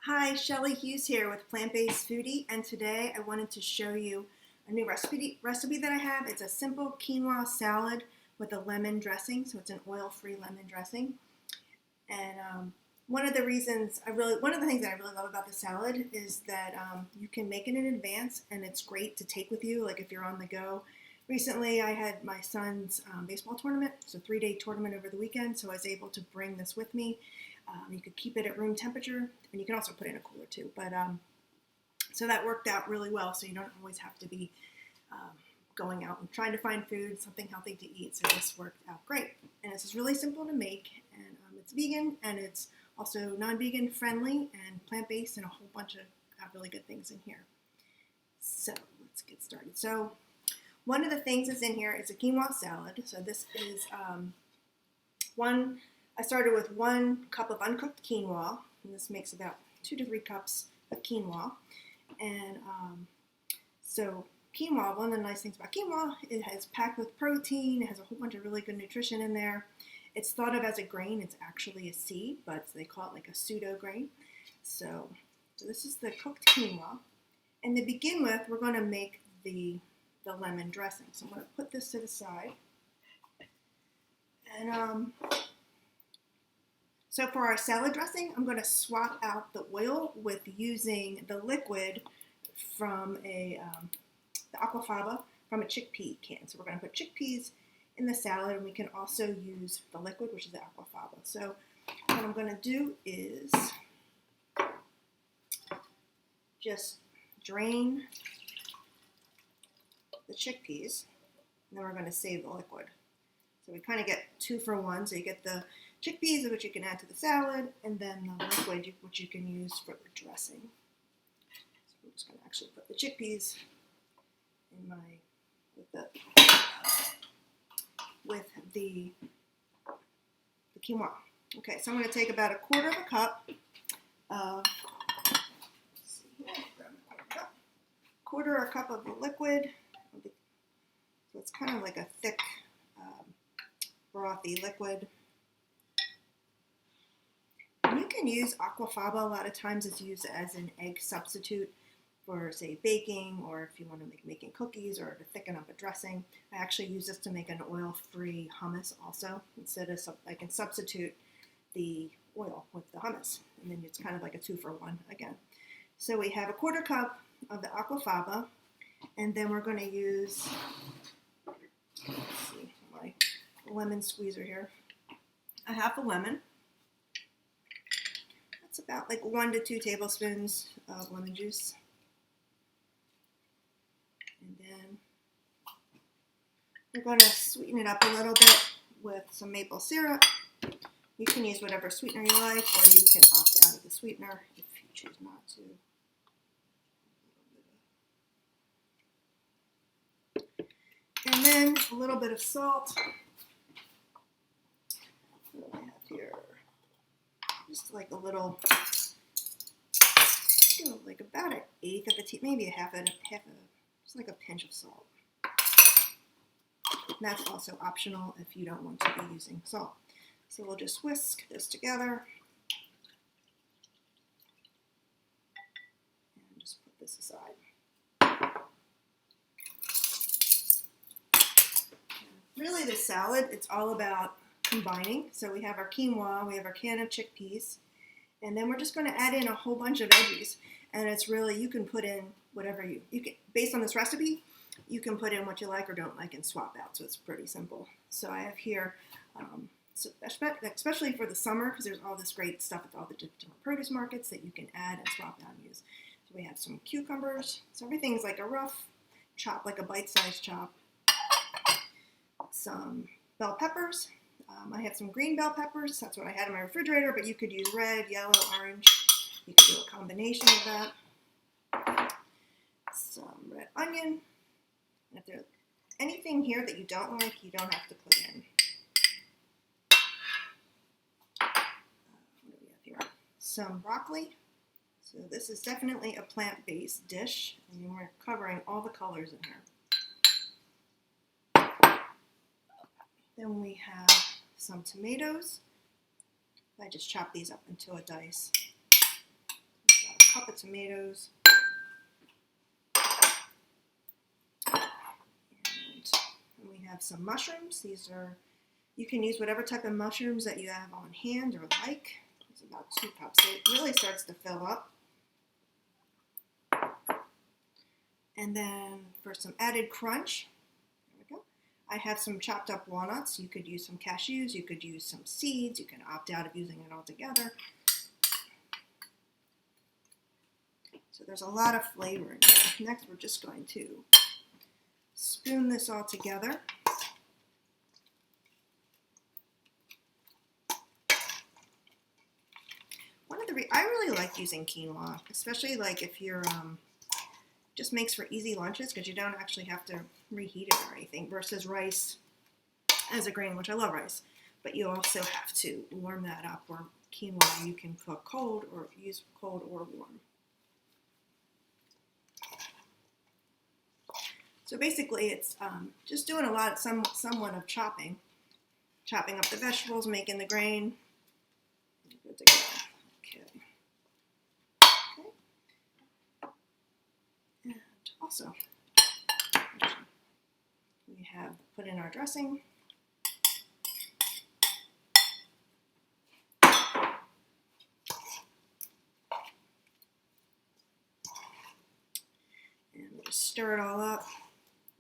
Hi, Shelly Hughes here with Plant-Based Foodie, and today I wanted to show you a new recipe that I have. It's a simple quinoa salad with a lemon dressing, so it's an oil-free lemon dressing. And one of the things that I really love about the salad is that you can make it in advance, and it's great to take with you, like if you're on the go. Recently, I had my son's baseball tournament. It's a 3-day tournament over the weekend, so I was able to bring this with me. You could keep it at room temperature, and you can also put it in a cooler too. But so that worked out really well. So you don't always have to be going out and trying to find food, something healthy to eat. So this worked out great, and this is really simple to make, and it's vegan, and it's also non-vegan friendly and plant-based, and a whole bunch of really good things in here. So let's get started. So one of the things that's in here is a quinoa salad. So this is I started with 1 cup of uncooked quinoa, and this makes about 2 to 3 cups of quinoa. And so quinoa, one of the nice things about quinoa, it has packed with protein, it has a whole bunch of really good nutrition in there. It's thought of as a grain, it's actually a seed, but they call it like a pseudo grain. So this is the cooked quinoa. And to begin with, we're going to make the lemon dressing. So I'm going to put this to the side. And so for our salad dressing, I'm going to swap out the oil with using the liquid from the aquafaba from a chickpea can. So we're going to put chickpeas in the salad, and we can also use the liquid, which is the aquafaba. So what I'm going to do is just drain the chickpeas, and then we're going to save the liquid. So we kind of get 2 for 1. So you get the chickpeas, which you can add to the salad, and then the liquid, which you can use for the dressing. So I'm just going to actually put the chickpeas in with the quinoa. Okay, so I'm going to take about 1/4 cup of, let's see here, grab a 1/4 cup of the liquid. So it's kind of like a thick, brothy liquid. And you can use aquafaba. A lot of times it's used as an egg substitute for, say, baking, or if you want to making cookies or to thicken up a dressing. I actually use this to make an oil-free hummus also. Instead of, I can substitute the oil with the hummus, and then it's kind of like a 2 for 1 again. So we have 1/4 cup of the aquafaba, and then we're going to use, let's see, my lemon squeezer here, 1/2 lemon. That's about like 1 to 2 tablespoons of lemon juice. And then we're going to sweeten it up a little bit with some maple syrup. You can use whatever sweetener you like, or you can opt out of the sweetener if you choose not to. And then a little bit of salt. What do I have here? Just like a little, like about 1/8 of a teaspoon, maybe just like a pinch of salt. And that's also optional if you don't want to be using salt. So we'll just whisk this together and just put this aside. Really, the salad, it's all about combining. So we have our quinoa, we have our can of chickpeas, and then we're just going to add in a whole bunch of veggies. And it's really, you can put in whatever you can, based on this recipe, you can put in what you like or don't like and swap out. So it's pretty simple. So I have here, especially for the summer, because there's all this great stuff at all the different produce markets that you can add and swap out and use. So we have some cucumbers. So everything's like a rough chop, like a bite-sized chop. Some bell peppers. I have some green bell peppers. That's what I had in my refrigerator, but you could use red, yellow, orange. You could do a combination of that. Some red onion. And if there's anything here that you don't like, you don't have to put in. What do we have here? Some broccoli. So this is definitely a plant-based dish, and we're covering all the colors in here. Then we have some tomatoes. I just chop these up into a dice. cup of tomatoes. And we have some mushrooms. These are, you can use whatever type of mushrooms that you have on hand or like. It's about 2 cups. So it really starts to fill up. And then for some added crunch, there we go. I have some chopped up walnuts. You could use some cashews. You could use some seeds. You can opt out of using it all together. So there's a lot of flavor in here. Next, we're just going to spoon this all together. I really like using quinoa, especially like if you're just makes for easy lunches because you don't actually have to reheat it or anything, versus rice as a grain, which I love rice, but you also have to warm that up, or quinoa you can cook cold or use cold or warm. So basically it's just doing a lot of somewhat of chopping up the vegetables, making the grain. Good to go. And also, we have put in our dressing. And we'll just stir it all up.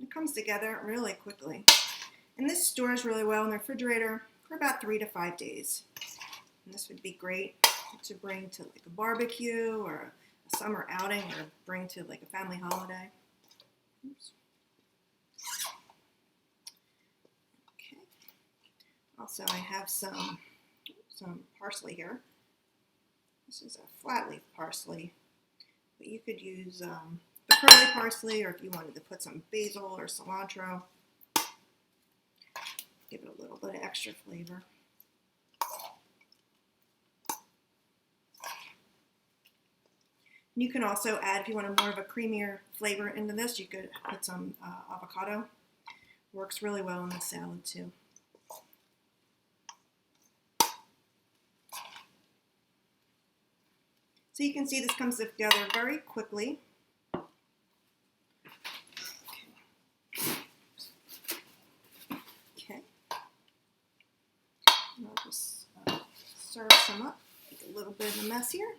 It comes together really quickly. And this stores really well in the refrigerator for about 3 to 5 days. And this would be great to bring to like a barbecue or a summer outing, or bring to like a family holiday. Oops. Okay. Also, I have some parsley here. This is a flat leaf parsley, but you could use the curly parsley, or if you wanted to put some basil or cilantro, give it a little bit of extra flavor. You can also add, if you wanted more of a creamier flavor into this, you could put some avocado. Works really well in the salad too. So you can see this comes together very quickly. Okay. And I'll just serve some up. Make a little bit of a mess here.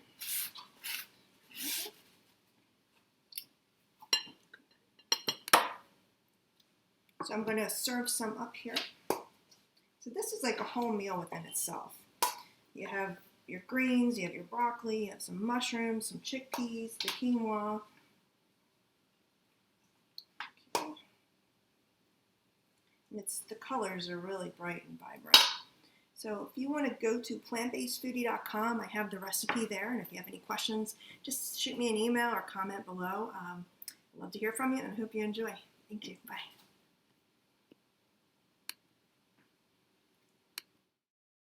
So I'm going to serve some up here. So this is like a whole meal within itself. You have your greens, you have your broccoli, you have some mushrooms, some chickpeas, the quinoa. Okay. And the colors are really bright and vibrant. So if you want to go to plantbasedfoodie.com, I have the recipe there. And if you have any questions, just shoot me an email or comment below. I'd love to hear from you, and I hope you enjoy. Thank you. Bye.